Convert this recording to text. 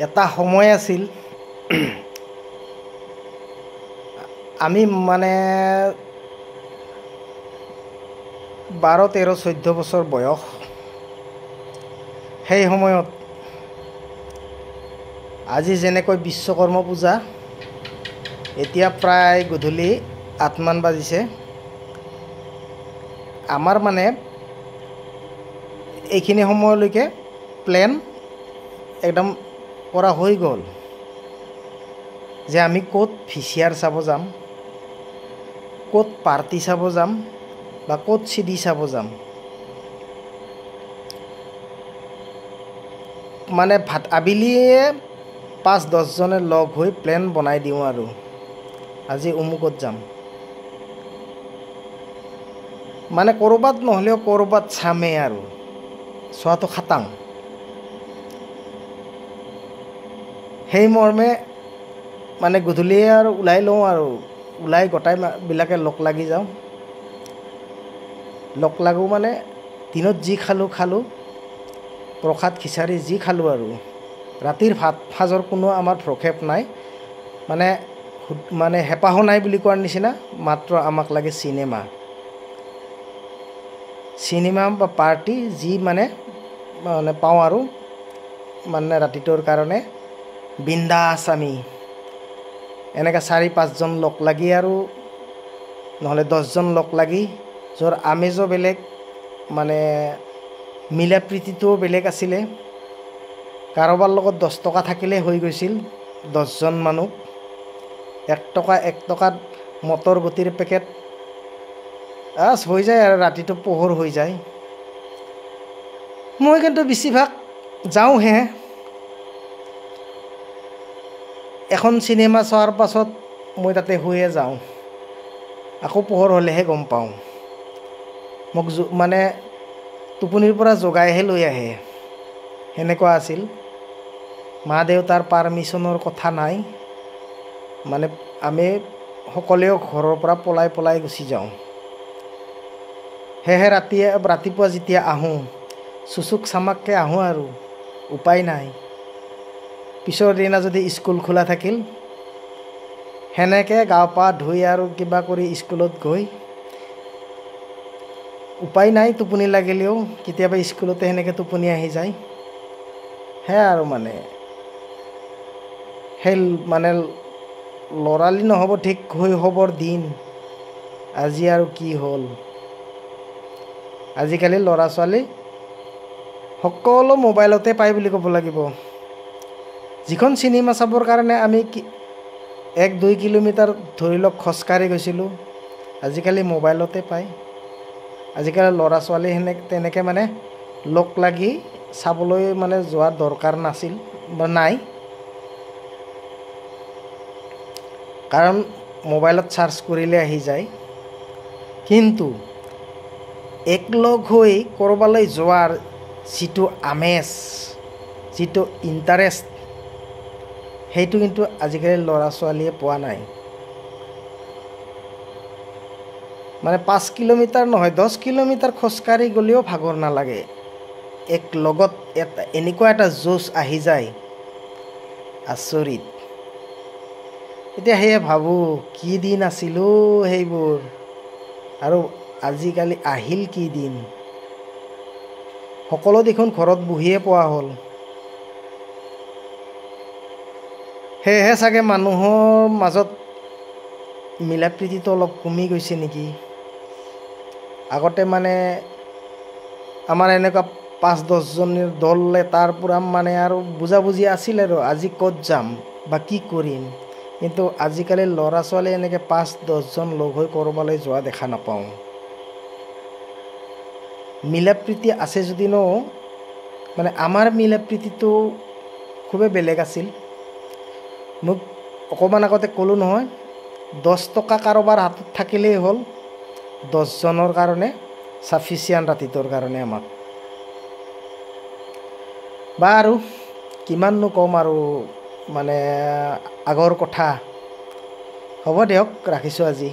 এটা সময় আছিল আমি মানে 12, 13, 14 বছৰ বয়স। সেই সময়ত আজি যেনেকৈ বিশ্বকৰ্মা পূজা, এতিয়া প্ৰায় গধূলি 8 মান বাজিছে। আমাৰ মানে এইখিনি সময়লৈকে প্লেন একদম কৰা হৈ গ'ল যে আমি ক'ত VCR চাব যাম, ক'ত পাৰ্টি চাব যাম বা ক'ত CD চাব যাম। মানে আবেলিয়ে 5-10 জনে লগ হৈ প্লেন বনাই দিওঁ আৰু আজি অমুকত যাম। মানে ক'ৰবাত নহ'লেও ক'ৰবাত চামেই আৰু চোৱাটো খাটাং। সেই মৰ্মে মানে গধূলিয়ে আৰু ওলাই লওঁ আৰু ওলাই গোটাইবিলাকে লগ লাগি যাওঁ। লগ লাগোঁ মানে দিনত যি খালোঁ, প্ৰসাদ খিচাৰি যি খালোঁ আৰু ৰাতিৰ ভাত সাজৰ কোনো আমাৰ ভ্ৰক্ষেপ নাই। মানে হেঁপাহো নাই বুলি কোৱাৰ নিচিনা, মাত্ৰ আমাক লাগে চিনেমা বা পাৰ্টি যি মানে পাওঁ আৰু মানে ৰাতিটোৰ কাৰণে বিন্দাছ আমি এনেকৈ 4-5 জন লগ লাগি আৰু নহ'লে 10 জন লগ লাগি, য'ৰ আমেজো বেলেগ, মানে মিলা প্ৰীতিটোও বেলেগ আছিলে। কাৰোবাৰ লগত 10 টকা থাকিলে হৈ গৈছিল 10 জন মানুহ। 1 টকাত মটৰ গুটিৰ পেকেট হৈ যায় আৰু ৰাতিটো পোহৰ হৈ যায়। মই কিন্তু বেছিভাগ যাওঁহে। এখন চিনেমা চোৱাৰ পাছত মই তাতে শুয়ে যাওঁ, আকৌ পোহৰ হ'লেহে গম পাওঁ। মোক মানে টোপনিৰ পৰা জগাইহে লৈ আহে, সেনেকুৱা আছিল। মা দেউতাৰ পাৰ্মিশ্যনৰ কথা নাই, মানে আমি সকলোৱেও ঘৰৰ পৰা পলাই গুচি যাওঁ। সেয়েহে ৰাতিপুৱা যেতিয়া আহোঁ, চুচুক চামাককৈ আহোঁ আৰু উপায় নাই। পিছৰ দিনা যদি স্কুল খোলা থাকিল, সেনেকৈ গা পা ধুই আৰু কিবা কৰি স্কুলত গৈ উপায় নাই, টোপনি লাগিলেও কেতিয়াবা স্কুলতে সেনেকৈ টোপনি আহি যায়। সেয়াই আৰু সেই ল'ৰালি নহ'ব ঠিক শৈশৱৰ দিন আজি আৰু কি হ'ল। আজিকালি ল'ৰা ছোৱালী সকলো মোবাইলতে পায় বুলি ক'ব লাগিব। যিখন চিনেমা চাবৰ কাৰণে আমি 1-2 কিলোমিটাৰ ধৰি লওক খোজকাঢ়ি গৈছিলোঁ, আজিকালি মোবাইলতে পায়। আজিকালি ল'ৰা ছোৱালী তেনেকৈ লগ লাগি চাবলৈ যোৱাৰ দৰকাৰ নাছিল বা নাই, কাৰণ মোবাইলত চাৰ্চ কৰিলে আহি যায়। কিন্তু একলগ হৈ ক'ৰবালৈ যোৱাৰ যিটো আমেজ, যিটো ইণ্টাৰেষ্ট, সেইটো কিন্তু আজিকালি ল'ৰা ছোৱালীয়ে পোৱা নাই। 5 কিলোমিটাৰ নহয়, 10 কিলোমিটাৰ খোজকাঢ়ি গ'লেও ভাগৰ নালাগে। লগত এনেকুৱা এটা জোচ আহি যায়, আচৰিত। এতিয়া সেয়ে ভাবোঁ, কি দিন আছিল সেইবোৰ, আৰু আজিকালি আহিল কি দিন। সকলো দেখোন ঘৰত বহিয়ে পোৱা হ'ল। সেয়েহে চাগে মানুহৰ মাজত মিলা প্ৰীতিটো অলপ কমি গৈছে নেকি। আগতে আমাৰ এনেকুৱা 5-10 জনীৰ দল এটাৰ পৰা আৰু বুজাবুজি আছিল আৰু আজি ক'ত যাম বা কি কৰিম। কিন্তু আজিকালি ল'ৰা ছোৱালী এনেকৈ 5-10 জন লগ হৈ ক'ৰবালৈ যোৱা দেখা নাপাওঁ। মিলা প্ৰীতি আছে যদিনো আমাৰ মিলা প্ৰীতিটো খুবেই বেলেগ আছিল। মোক অকণমান আগতে ক'লোঁ নহয়, 10 টকা কাৰোবাৰ হাতত থাকিলেই হ'ল, 10 জনৰ কাৰণে চাফিচিয়েণ্ট ৰাতিটোৰ কাৰণে আমাক। বাৰু কিমাননো ক'ম আৰু আগৰ কথা। হ'ব দিয়ক, ৰাখিছোঁ আজি।